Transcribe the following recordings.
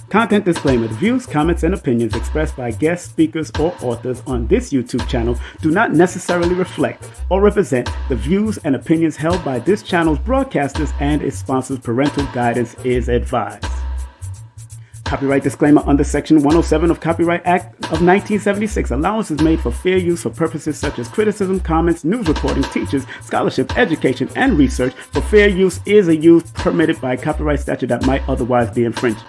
Content disclaimer. The views, comments, and opinions expressed by guest speakers or authors on this YouTube channel do not necessarily reflect or represent the views and opinions held by this channel's broadcasters and its sponsors. Parental guidance is advised. Copyright disclaimer under Section 107 of Copyright Act of 1976. Allowance is made for fair use for purposes such as criticism, comments, news reporting, teachers, scholarship, education, and research. For fair use is a use permitted by copyright statute that might otherwise be infringed.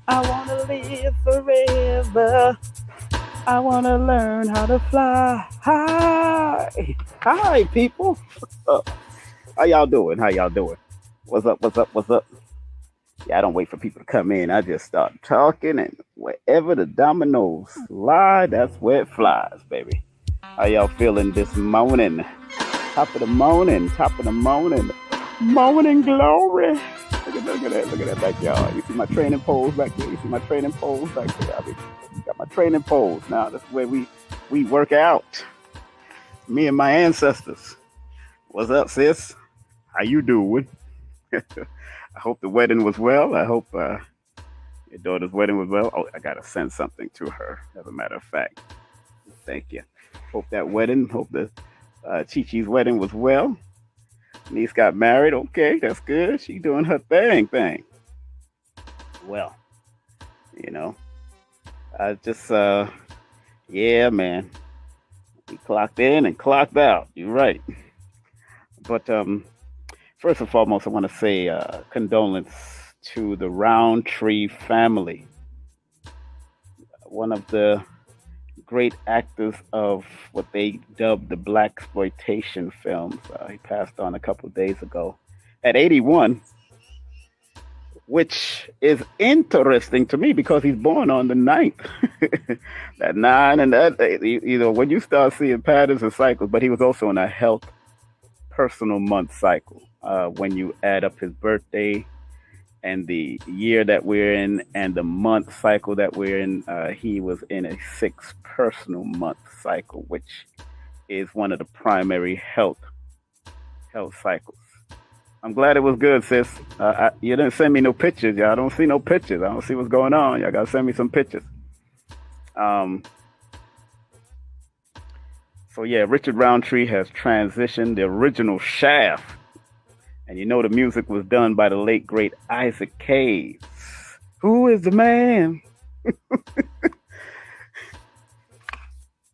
I wanna live forever. I wanna learn how to fly. Hi, people. How y'all doing? What's up? Yeah, I don't wait for people to come in. I just start talking, and wherever the dominoes lie, that's where it flies, baby. How y'all feeling this morning? Top of the morning. Morning glory. Look at that backyard. You see my training poles back there? I got my training poles. Now that's where we work out. Me and my ancestors. What's up, sis? How you doing? I hope the wedding was well. I hope your daughter's wedding was well. Oh, I gotta send something to her, as a matter of fact. Thank you. Hope the Chi-Chi's wedding was well. Niece got married. Okay, that's good. She doing her thing. Well, I just, yeah, man. We clocked in and clocked out. You're right. But first and foremost, I want to say condolence to the Roundtree family. One of the great actors of what they dubbed the blaxploitation films. He passed on a couple of days ago at 81, which is interesting to me because he's born on the 9th. That 9 and that, when you start seeing patterns and cycles, but he was also in a health personal month cycle. When you add up his birthday and the year that we're in and the month cycle that we're in, he was in a 6 personal month cycle, which is one of the primary health cycles. I'm glad it was good, sis. You didn't send me no pictures, y'all. I don't see no pictures. I don't see what's going on. Y'all gotta send me some pictures. So yeah, Richard Roundtree has transitioned. The original Shaft, and the music was done by the late, great Isaac Hayes. Who is the man?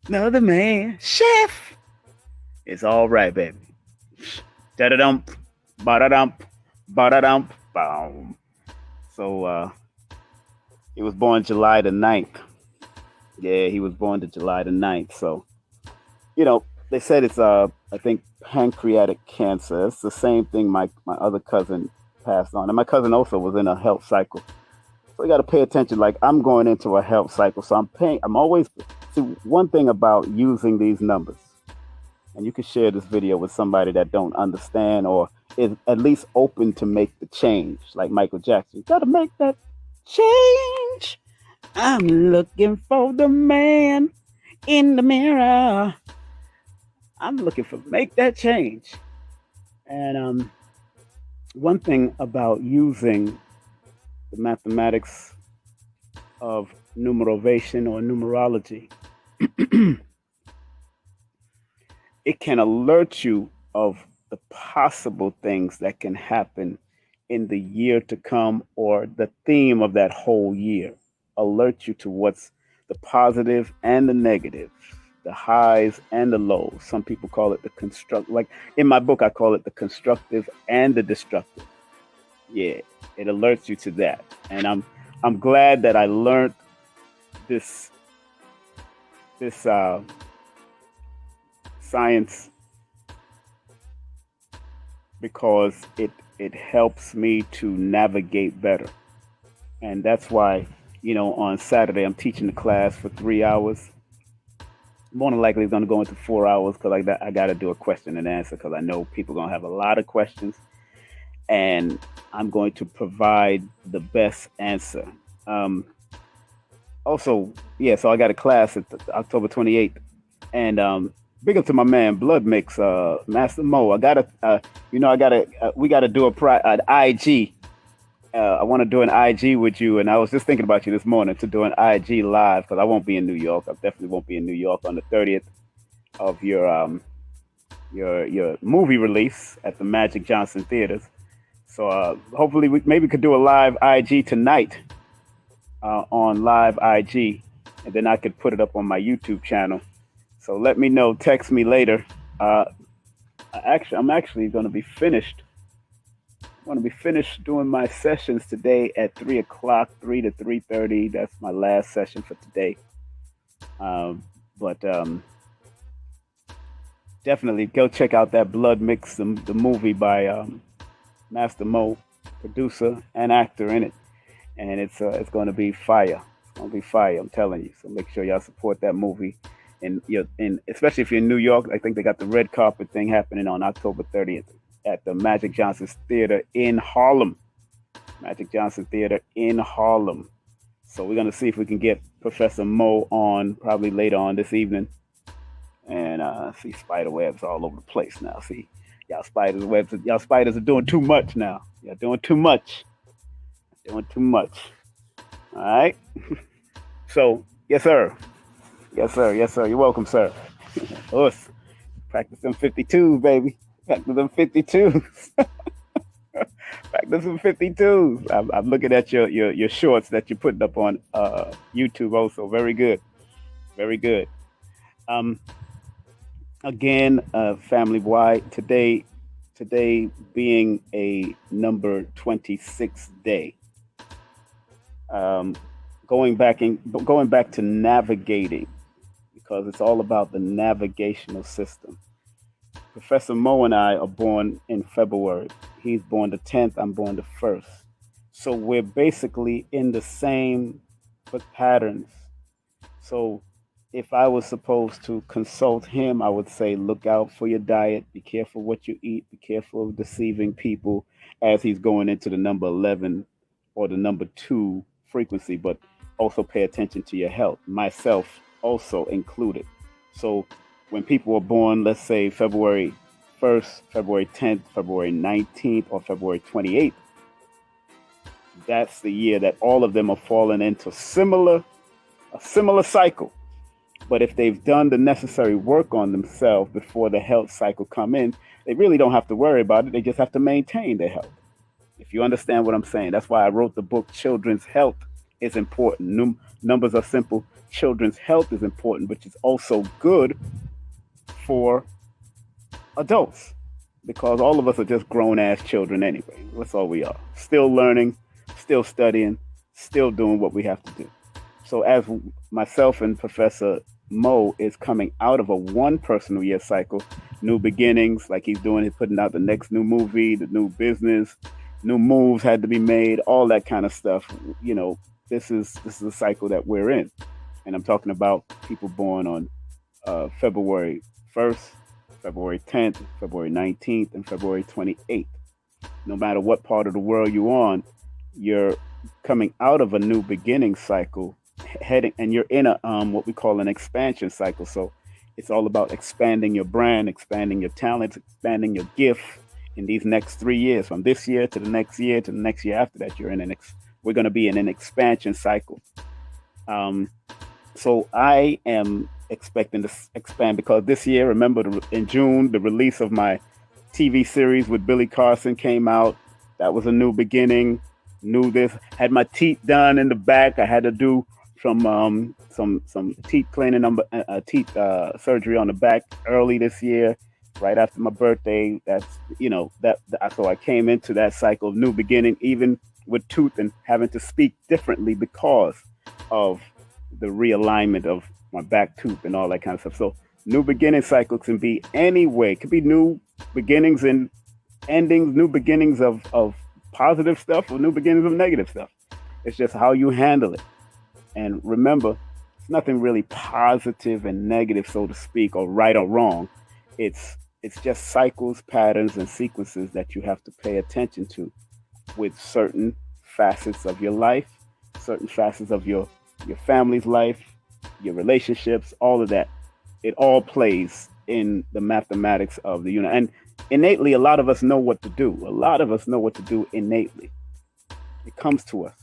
Another man. Chef. It's all right, baby. Da-da-dump, ba-da-dump, ba-da-dump, boom. So, he was born July the 9th. Yeah, he was born July the 9th. So, they said it's, I think, pancreatic cancer. It's the same thing my other cousin passed on. And my cousin also was in a health cycle. So you got to pay attention. Like, I'm going into a health cycle. So I'm always, see, one thing about using these numbers, and you can share this video with somebody that don't understand or is at least open to make the change. Like Michael Jackson, you got to make that change. I'm looking for the man in the mirror. I'm looking for make that change. And one thing about using the mathematics of numerovation or numerology it can alert you of the possible things that can happen in the year to come or the theme of that whole year. Alert you to what's the positive and the negative, the highs and the lows. Some people call it the construct. Like in my book, I call it the constructive and the destructive. Yeah, it alerts you to that, and I'm glad that I learned this this science because it helps me to navigate better, and that's why on Saturday I'm teaching the class for 3 hours. More than likely, it's going to go into 4 hours because I got to do a question and answer because I know people are going to have a lot of questions, and I'm going to provide the best answer. Also, yeah, so I got a class at October 28th, and big up to my man Blood Mix, Master Mo. I gotta, we gotta do an IG. I want to do an IG with you, and I was just thinking about you this morning to do an IG live because I won't be in New York. I definitely won't be in New York on the 30th of your movie release at the Magic Johnson Theaters. So hopefully we maybe could do a live IG tonight on live IG, and then I could put it up on my YouTube channel. So let me know. Text me later. I'm actually going to be finished. I'm going to be finished doing my sessions today at 3 o'clock, 3 to 3:30. That's my last session for today. But definitely go check out that Blood Mix, the movie by Master Mo, producer and actor in it. And it's going to be fire. It's going to be fire, I'm telling you. So make sure y'all support that movie. And especially if you're in New York, I think they got the red carpet thing happening on October 30th at the Magic Johnson Theater in Harlem. Magic Johnson Theater in Harlem. So we're going to see if we can get Professor Mo on probably later on this evening. And see spider webs all over the place now. See, y'all spiders are doing too much now. Y'all doing too much. Doing too much. All right. So, yes, sir. Yes, sir. Yes, sir. You're welcome, sir. Us. Practice them 52s, baby. Practice them 52s. Practice them 52s. I'm looking at your shorts that you're putting up on YouTube also. Very good. Very good. Again, family wide, today being a number 26 day. Going back to navigating, because it's all about the navigational system. Professor Mo and I are born in February. He's born the 10th. I'm born the 1st. So we're basically in the same patterns. So if I was supposed to consult him, I would say, look out for your diet. Be careful what you eat. Be careful of deceiving people as he's going into the number 11 or the number 2 frequency, but also pay attention to your health. Myself also included. So when people are born, let's say February 1st, February 10th, February 19th, or February 28th, that's the year that all of them are falling into a similar cycle. But if they've done the necessary work on themselves before the health cycle come in, they really don't have to worry about it. They just have to maintain their health. If you understand what I'm saying, that's why I wrote the book, Children's Health is Important. Numbers are simple. Children's health is important, which is also good for adults, because all of us are just grown-ass children anyway. That's all we are. Still learning, still studying, still doing what we have to do. So as myself and Professor Mo is coming out of a one personal year cycle, new beginnings, like he's doing, he's putting out the next new movie, the new business, new moves had to be made, all that kind of stuff. This is a cycle that we're in. And I'm talking about people born on February 1st, February 10th, February 19th, and February 28th. No matter what part of the world you're on, you're coming out of a new beginning cycle, and you're in a what we call an expansion cycle. So it's all about expanding your brand, expanding your talents, expanding your gift in these next 3 years, from this year to the next year to the next year after that. We're going to be in an expansion cycle. So I am expecting to expand, because this year, remember, in June, the release of my TV series with Billy Carson came out. That was a new beginning. Knew this. Had my teeth done in the back. I had to do some teeth cleaning, teeth surgery on the back early this year, right after my birthday. That's so I came into that cycle of new beginning, even with tooth and having to speak differently because of the realignment of my back tooth and all that kind of stuff. So new beginning cycle can be any way. It could be new beginnings and endings, new beginnings of positive stuff or new beginnings of negative stuff. It's just how you handle it. And remember, it's nothing really positive and negative, so to speak, or right or wrong. It's just cycles, patterns, and sequences that you have to pay attention to with certain facets of your life, certain facets of your family's life, your relationships, all of that. It all plays in the mathematics of the universe. And innately, a lot of us know what to do. A lot of us know what to do innately. It comes to us.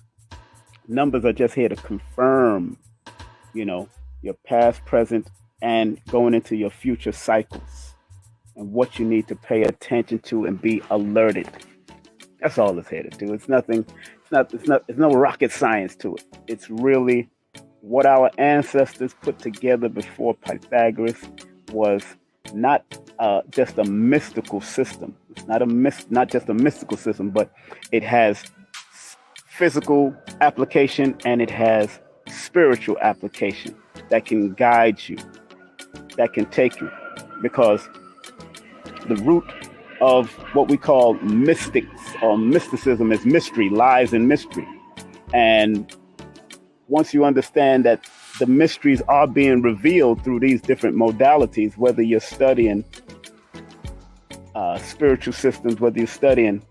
Numbers are just here to confirm, your past, present, and going into your future cycles and what you need to pay attention to and be alerted. That's all it's here to do. It's nothing. It's no rocket science to it. It's really what our ancestors put together before Pythagoras was not just a mystical system. It's not just a mystical system, but it has physical application and it has spiritual application that can guide you, that can take you, because the root of what we call mystics or mysticism is mystery, lies in mystery. And once you understand that the mysteries are being revealed through these different modalities, whether you're studying spiritual systems, whether you're studying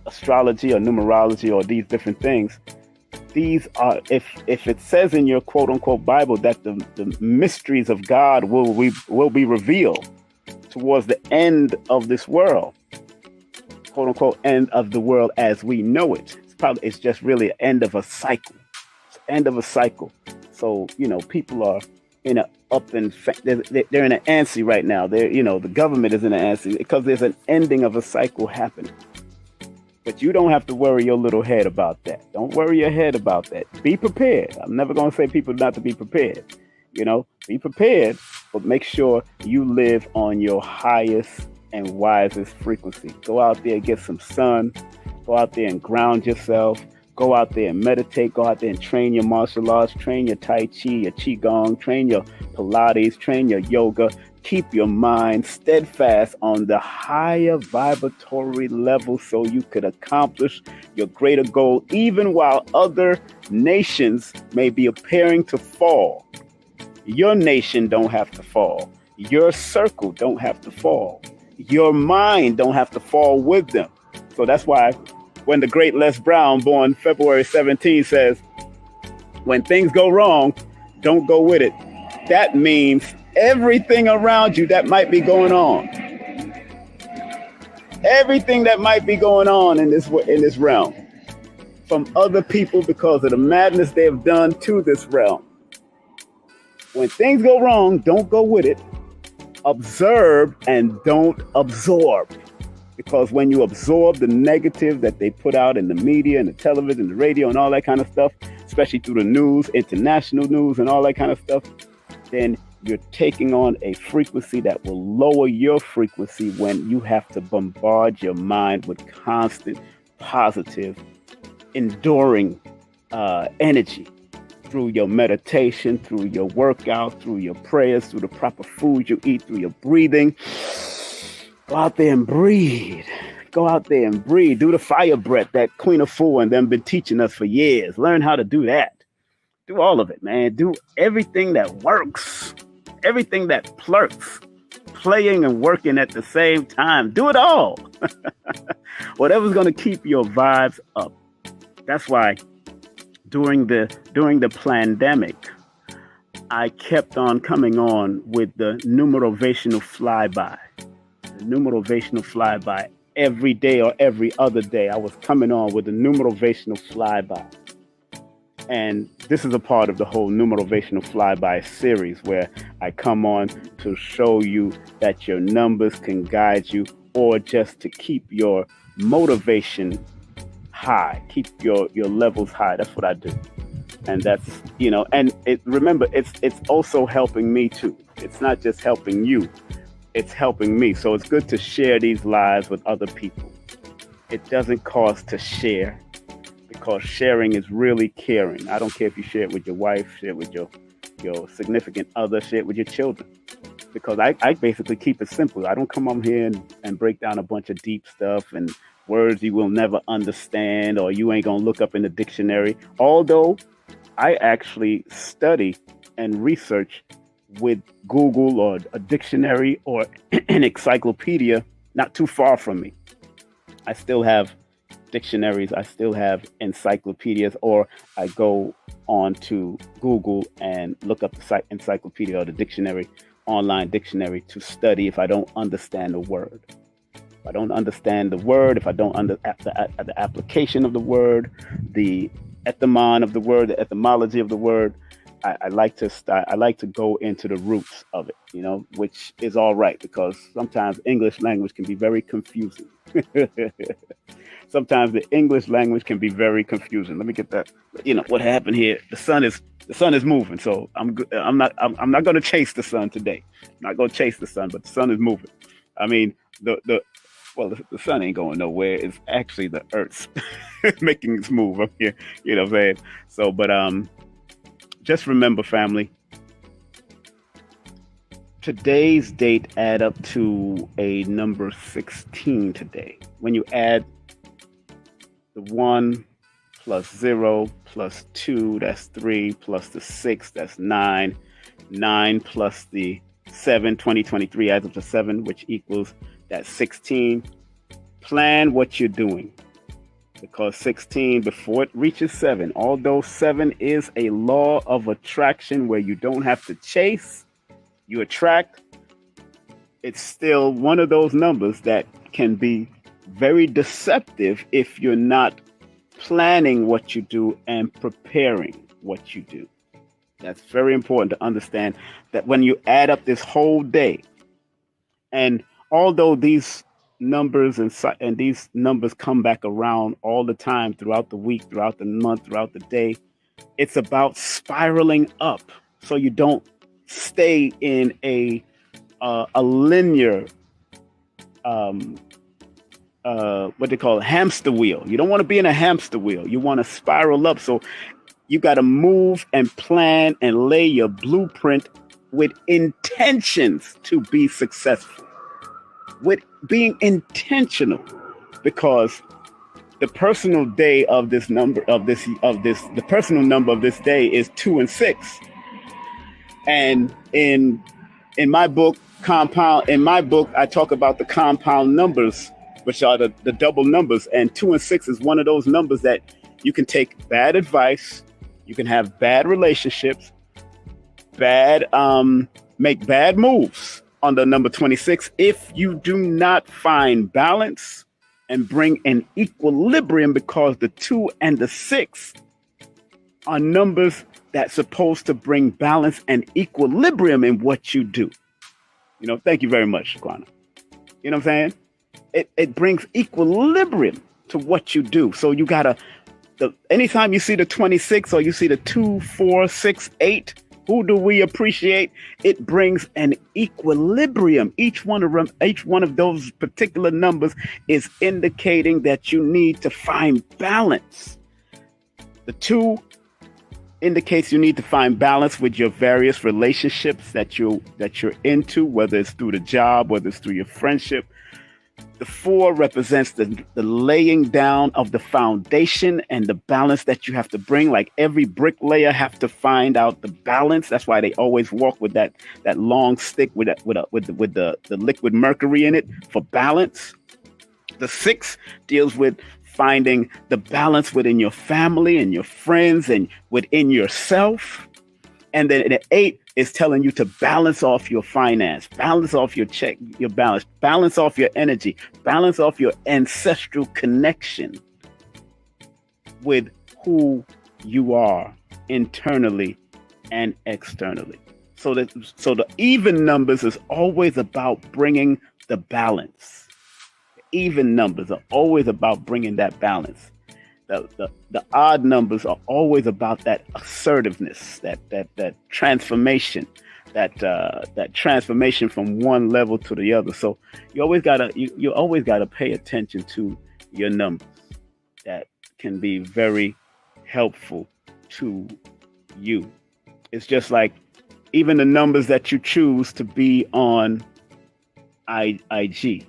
astrology or numerology or these different things, these are, if it says in your quote unquote Bible that the mysteries of God will be revealed towards the end of this world, quote unquote end of the world as we know it. It's just really an end of a cycle. It's end of a cycle. So, people are in a they're in an antsy right now. The government is in an antsy because there's an ending of a cycle happening. But you don't have to worry your little head about that. Don't worry your head about that. Be prepared. I'm never going to say people not to be prepared. Be prepared, but make sure you live on your highest and wisest frequency. Go out there and get some sun. Go out there and ground yourself. Go out there and meditate. Go out there and train your martial arts, train your Tai Chi, your Qigong, train your Pilates, train your yoga. Keep your mind steadfast on the higher vibratory level so you could accomplish your greater goal, even while other nations may be appearing to fall. Your nation don't have to fall. Your circle don't have to fall. Your mind don't have to fall with them. So that's why when the great Les Brown, born February 17, says, when things go wrong, don't go with it. That means everything around you that might be going on. Everything that might be going on in this realm from other people because of the madness they have done to this realm. When things go wrong, don't go with it. Observe and don't absorb. Because when you absorb the negative that they put out in the media and the television, the radio and all that kind of stuff, especially through the news, international news and all that kind of stuff, then you're taking on a frequency that will lower your frequency when you have to bombard your mind with constant, positive, enduring energy through your meditation, through your workout, through your prayers, through the proper food you eat, through your breathing. Go out there and breathe. Go out there and breathe. Do the fire breath that Queen of Four and them been teaching us for years. Learn how to do that. Do all of it, man. Do everything that works. Everything that flirts. Playing and working at the same time. Do it all. Whatever's going to keep your vibes up. That's why during the pandemic, I kept on coming on with the numerovational flyby. The numerovational flyby. Every day or every other day, I was coming on with the numerovational flyby. And this is a part of the whole numerovational flyby series where I come on to show you that your numbers can guide you, or just to keep your motivation high, keep your levels high. That's what I do. And that's, and remember, it's also helping me too. It's not just helping you, it's helping me. So it's good to share these lives with other people. It doesn't cost to share, because sharing is really caring. I don't care if you share it with your wife, share it with your significant other, share it with your children. Because I basically keep it simple. I don't come on here and break down a bunch of deep stuff and words you will never understand, or you ain't gonna look up in the dictionary. Although I actually study and research with Google or a dictionary or an encyclopedia not too far from me. I still have dictionaries, I still have encyclopedias, or I go on to Google and look up the encyclopedia or the dictionary, online dictionary, to study if I don't understand the word. If I don't understand the word, if I don't the application of the word, the etymon of the word, the etymology of the word, I like to go into the roots of it, which is all right, because sometimes English language can be very confusing. Sometimes the English language can be very confusing. Let me get that. What happened here? The sun is moving, so I'm not going to chase the sun today. I'm not going to chase the sun, but the sun is moving. I mean, the sun ain't going nowhere. It's actually the Earth's making its move up here. You know what I'm saying? So, but just remember, family, today's date add up to a number 16 today. When you add the 1 plus 0 plus 2, that's 3, plus the 6, that's 9. 9 plus the 7, 2023 adds up to 7, which equals that 16. Plan what you're doing, because 16, before it reaches 7, although 7 is a law of attraction where you don't have to chase, you attract, it's still one of those numbers that can be very deceptive if you're not planning what you do and preparing what you do. That's very important to understand, that when you add up this whole day, and although these numbers and these numbers come back around all the time, throughout the week, throughout the month, throughout the day, it's about spiraling up so you don't stay in a linear what they call a hamster wheel. You don't want to be in a hamster wheel. You want to spiral up. So you got to move and plan and lay your blueprint with intentions to be successful, with being intentional, because the personal day of this number the personal number of this day is 2 and 6. And in my book, I talk about the compound numbers, which are the double numbers. And 2 and 6 is one of those numbers that you can take bad advice, you can have bad relationships, make bad moves on the number 26 if you do not find balance and bring an equilibrium, because the 2 and the 6 are numbers that's supposed to bring balance and equilibrium in what you do. Thank you very much, Shaquana. You know what I'm saying? It brings equilibrium to what you do. So you gotta, anytime you see the 26 or you see the 2, 4, 6, 8, who do we appreciate? It brings an equilibrium. Each one of those particular numbers is indicating that you need to find balance. The 2 indicates you need to find balance with your various relationships that you're into, whether it's through the job, whether it's through your friendship. The 4 represents the laying down of the foundation and the balance that you have to bring. Like every bricklayer have to find out the balance. That's why they always walk with that long stick with the liquid mercury in it for balance. The 6 deals with finding the balance within your family and your friends and within yourself. And then the 8 is telling you to balance off your finance, balance off your check, your balance off your energy, balance off your ancestral connection with who you are internally and externally. So the even numbers is always about bringing the balance. Even numbers are always about bringing that balance. The odd numbers are always about that assertiveness, that transformation, that transformation from one level to the other. So you always gotta pay attention to your numbers. That can be very helpful to you. It's just like even the numbers that you choose to be on IG,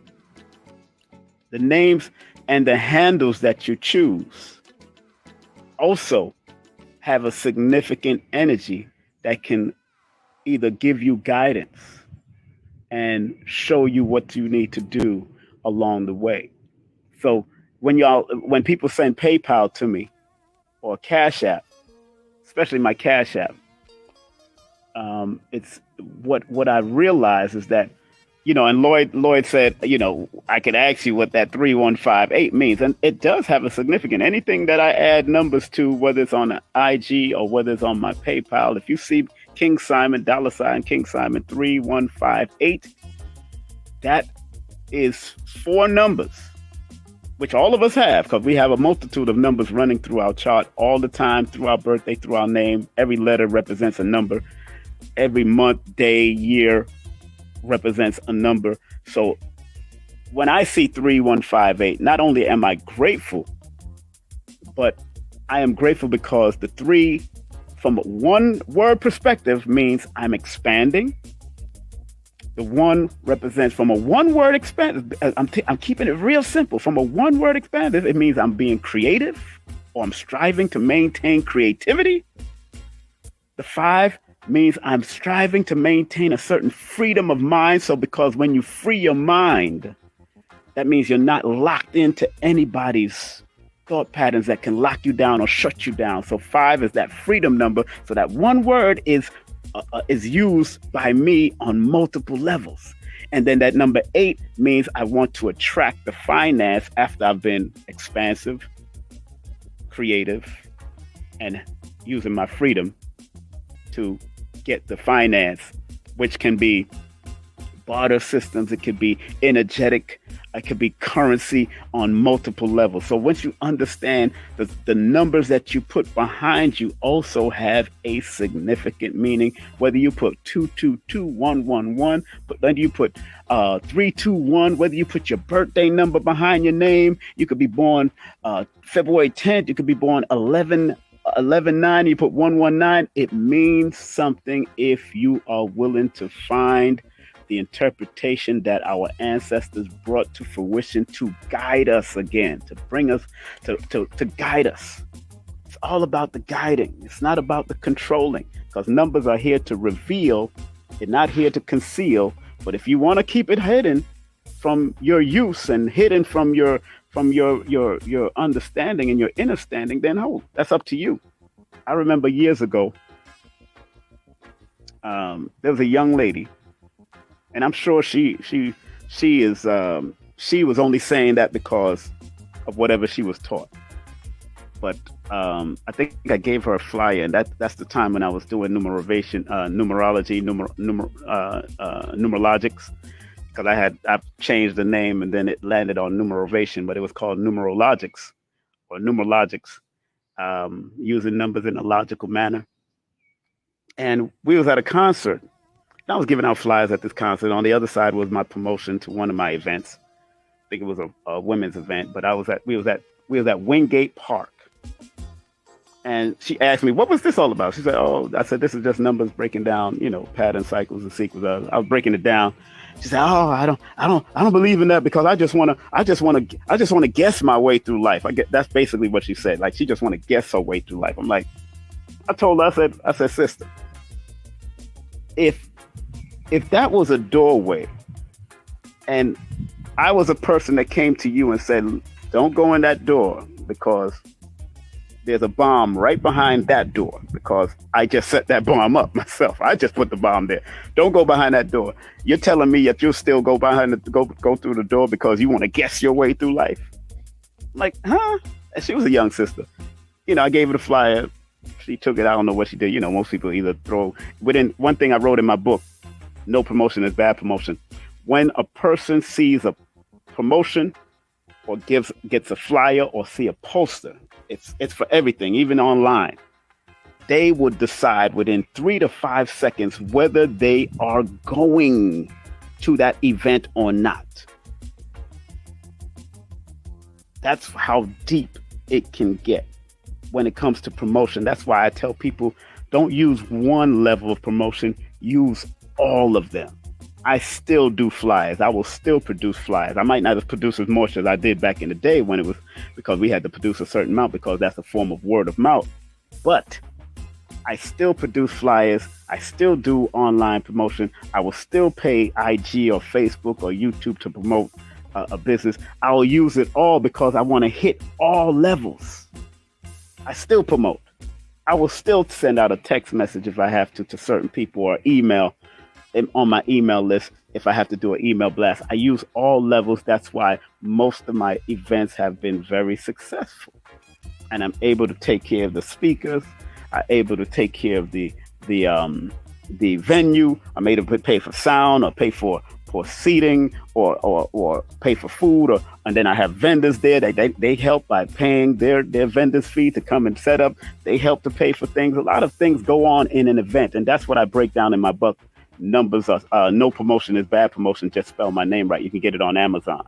the names and the handles that you choose also have a significant energy that can either give you guidance and show you what you need to do along the way. So when people send PayPal to me or Cash App, especially my Cash App, it's what I realize is that, and Lloyd said, I could ask you what that 3158 means. And it does have a significant, anything that I add numbers to, whether it's on the IG or whether it's on my PayPal, if you see King Simon, $ King Simon 3158, that is 4 numbers, which all of us have, because we have a multitude of numbers running through our chart all the time, through our birthday, through our name. Every letter represents a number. Every month, day, year represents a number. So when I see 3158, not only am I grateful, but I am grateful because the 3 from a one word perspective means I'm expanding. The 1 represents from a one word expand. I'm keeping it real simple. From a one word expansive, it means I'm being creative or I'm striving to maintain creativity. The 5 means I'm striving to maintain a certain freedom of mind. So because when you free your mind, that means you're not locked into anybody's thought patterns that can lock you down or shut you down. So 5 is that freedom number. So that one word is used by me on multiple levels. And then that number 8 means I want to attract the finance after I've been expansive, creative, and using my freedom to get the finance, which can be barter systems, it could be energetic, it could be currency on multiple levels. So once you understand the numbers that you put behind you also have a significant meaning, whether you put 222111, whether you put 321, whether you put your birthday number behind your name, you could be born February 10th, you could be born 11/9, you put 119, it means something if you are willing to find the interpretation that our ancestors brought to fruition to guide us again, to bring us, to guide us. It's all about the guiding. It's not about the controlling, because numbers are here to reveal. They're not here to conceal. But if you want to keep it hidden from your use and hidden from your understanding and your understanding, then that's up to you. I remember years ago, there was a young lady, and I'm sure she was only saying that because of whatever she was taught. But I think I gave her a flyer, and that's the time when I was doing numerologics, because I've changed the name and then it landed on numerovation, but it was called numerologics or numerologics, using numbers in a logical manner. And we was at a concert. I was giving out flyers at this concert. On the other side was my promotion to one of my events. I think it was a women's event, but we was at Wingate Park. And she asked me, what was this all about? She said, I said, this is just numbers breaking down, patterns, cycles, and sequels. I was breaking it down. She said, I don't believe in that because I just want to guess my way through life. That's basically what she said. Like, she just want to guess her way through life. I'm like, I told her, I said, sister, if that was a doorway and I was a person that came to you and said, don't go in that door because there's a bomb right behind that door, because I just set that bomb up myself. I just put the bomb there. Don't go behind that door. You're telling me that you'll still go go through the door because you want to guess your way through life? I'm like, huh? And she was a young sister. I gave her the flyer. She took it. I don't know what she did. Most people either throw within one thing I wrote in my book. No promotion is bad promotion. When a person sees a promotion or gets a flyer or see a poster, it's for everything, even online. They would decide within 3 to 5 seconds whether they are going to that event or not. That's how deep it can get when it comes to promotion. That's why I tell people, don't use one level of promotion, use all of them. I still do flyers. I will still produce flyers. I might not have produced as much as I did back in the day when it was because we had to produce a certain amount because that's a form of word of mouth. But I still produce flyers. I still do online promotion. I will still pay IG or Facebook or YouTube to promote a business. I will use it all because I want to hit all levels. I still promote. I will still send out a text message if I have to certain people, or email on my email list if I have to do an email blast. I use all levels. That's why most of my events have been very successful. And I'm able to take care of the speakers. I'm able to take care of the venue. I'm able to pay for sound or pay for seating or pay for food, and then I have vendors there. They help by paying their vendors fee to come and set up. They help to pay for things. A lot of things go on in an event, and that's what I break down in my book. Numbers are no promotion is bad promotion. Just spell my name right. You can get it on Amazon.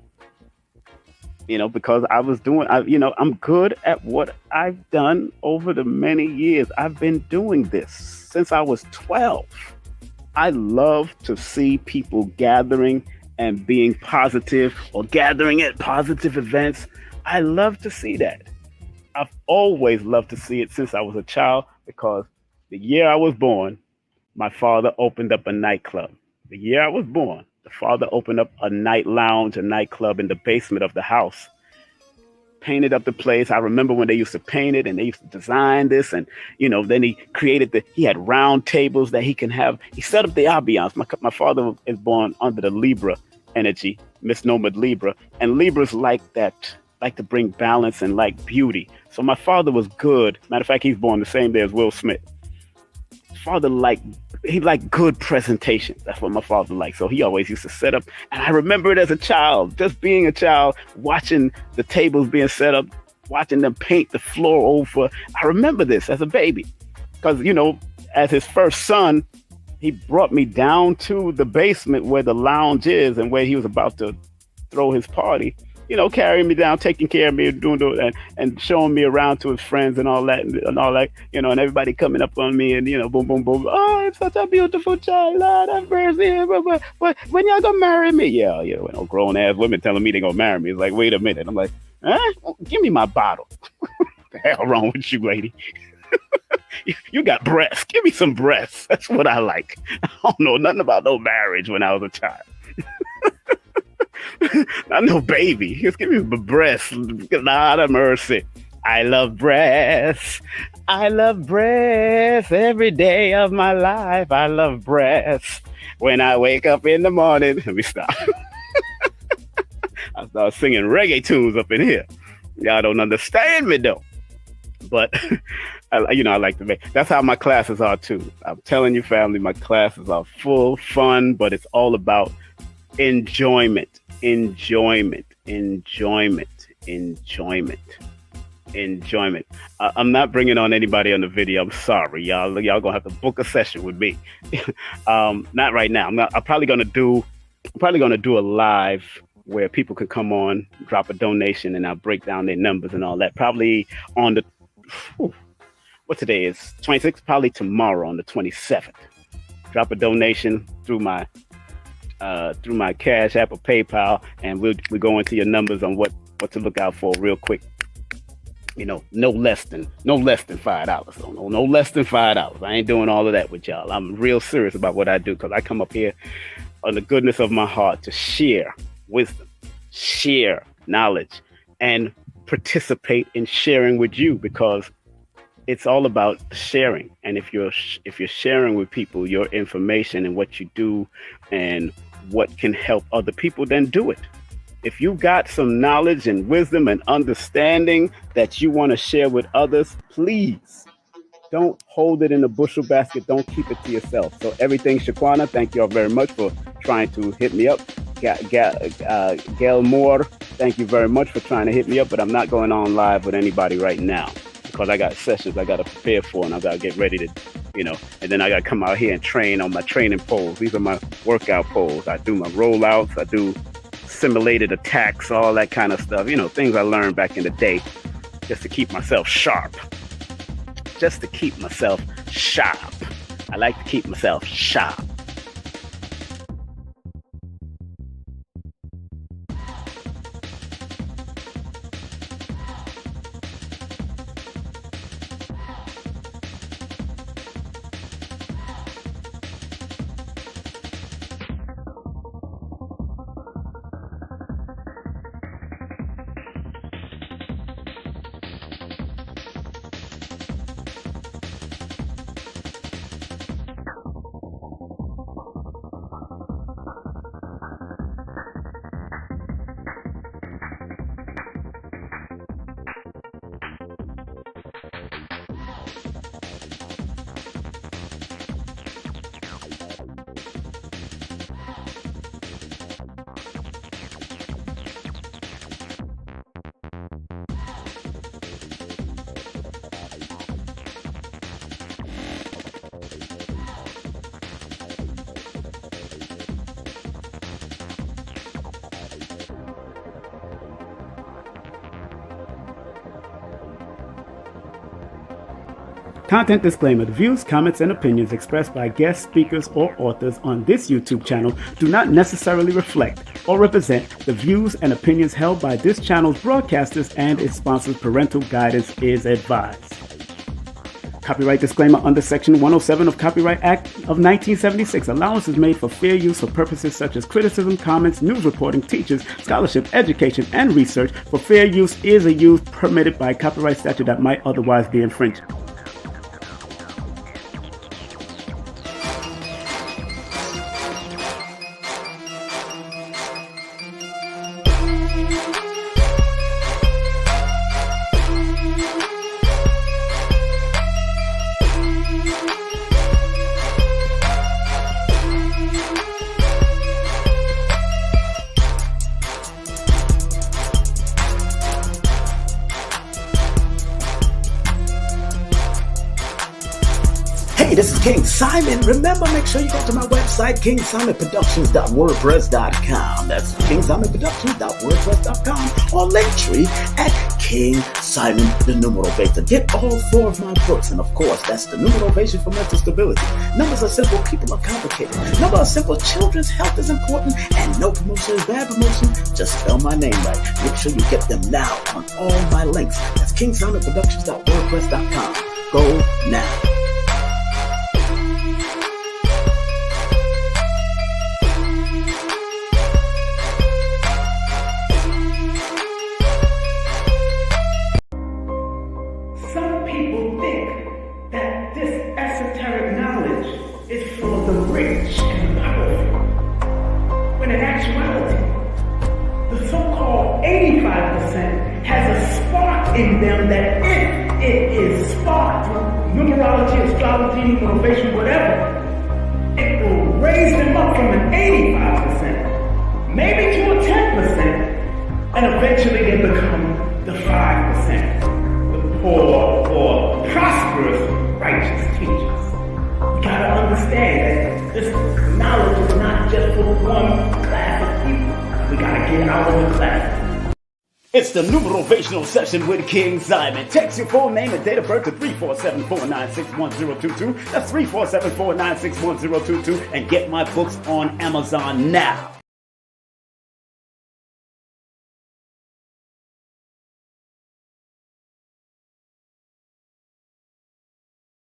Because I'm good at what I've done over the many years. I've been doing this since I was 12. I love to see people gathering and being positive or gathering at positive events. I love to see that. I've always loved to see it since I was a child because the year I was born, my father opened up a nightclub. The year I was born, the father opened up a night lounge, a nightclub in the basement of the house. Painted up the place. I remember when they used to paint it and they used to design this, and then he created he had round tables that he can have. He set up the ambiance. My father is born under the Libra energy, misnomered Libra, and Libras like that, like to bring balance and like beauty. So my father was good. Matter of fact, he's born the same day as Will Smith. Father liked good presentation. That's what my father liked. So he always used to set up. And I remember it as a child, just being a child, watching the tables being set up, watching them paint the floor over. I remember this as a baby because, as his first son, he brought me down to the basement where the lounge is and where he was about to throw his party. Carrying me down, taking care of me, and showing me around to his friends and all that, and everybody coming up on me and, boom, boom, boom. Oh, it's such a beautiful child. Lord have mercy. But when y'all gonna marry me? Yeah. Grown ass women telling me they gonna marry me. It's like, wait a minute. I'm like, huh? Give me my bottle. What the hell wrong with you, lady? You got breasts. Give me some breasts. That's what I like. I don't know nothing about no marriage when I was a child. Not no baby. Just give me the breasts. Lord of mercy. I love breasts. I love breasts every day of my life. I love breasts. When I wake up in the morning. Let me stop. I start singing reggae tunes up in here. Y'all don't understand me though. But I like to make. That's how my classes are too. I'm telling you, family, my classes are full fun, but it's all about enjoyment. I'm not bringing on anybody on the video. I'm sorry, y'all gonna have to book a session with me. Not right now. I'm probably gonna do a live where people can come on, drop a donation, and I'll break down their numbers and all that. Probably on the what today is 26th. Probably tomorrow on the 27th. Drop a donation through my Cash App or PayPal, and we'll go into your numbers on what to look out for real quick. No less than $5. No less than $5. I ain't doing all of that with y'all. I'm real serious about what I do because I come up here on the goodness of my heart to share wisdom, share knowledge, and participate in sharing with you because it's all about sharing. And if you're sharing with people your information and what you do and what can help other people, then do it. If you got some knowledge and wisdom and understanding that you want to share with others, please Don't hold it in a bushel basket. Don't keep it to yourself. So everything Shaquana, thank you all very much for trying to hit me up. Gail Moore, thank you very much for trying to hit me up, but I'm not going on live with anybody right now because I got sessions I got to prepare for, and I got to get ready to, and then I got to come out here and train on my training poles. These are my workout poles. I do my rollouts. I do simulated attacks, all that kind of stuff. Things I learned back in the day just to keep myself sharp. I like to keep myself sharp. Content disclaimer. The views, comments, and opinions expressed by guest speakers or authors on this YouTube channel do not necessarily reflect or represent the views and opinions held by this channel's broadcasters and its sponsors. Parental guidance is advised. Copyright disclaimer under Section 107 of Copyright Act of 1976. Allowance is made for fair use for purposes such as criticism, comments, news reporting, teachers, scholarship, education, and research. For fair use is a use permitted by copyright statute that might otherwise be infringed. Hey, this is King Simon. Remember, make sure you go to my website, kingsimonproductions.wordpress.com. That's kingsimonproductions.wordpress.com, or Linktree at kingsimonthenumerovator. Get all 4 of my books, and of course, that's the Numerovation for Mental Stability. Numbers are simple, people are complicated. Numbers are simple, children's health is important, and no promotion is bad promotion. Just spell my name right. Make sure you get them now on all my links. That's kingsimonproductions.wordpress.com. Go now. Some people think that this esoteric knowledge is for the rich and powerful, when in actuality, the so-called 85% has a spark in them that if it is sparked through numerology, astrology, numerovation, whatever, it will raise them up from an 85%, maybe to a 10%, and eventually they become the 5%. Poor or prosperous righteous teachers. You gotta understand that this knowledge is not just for one class of people. We gotta get out of the class. It's the Numerovational Session with King Simon. Text your full name and date of birth to 347-496-1022. That's 347-496-1022, and get my books on Amazon now.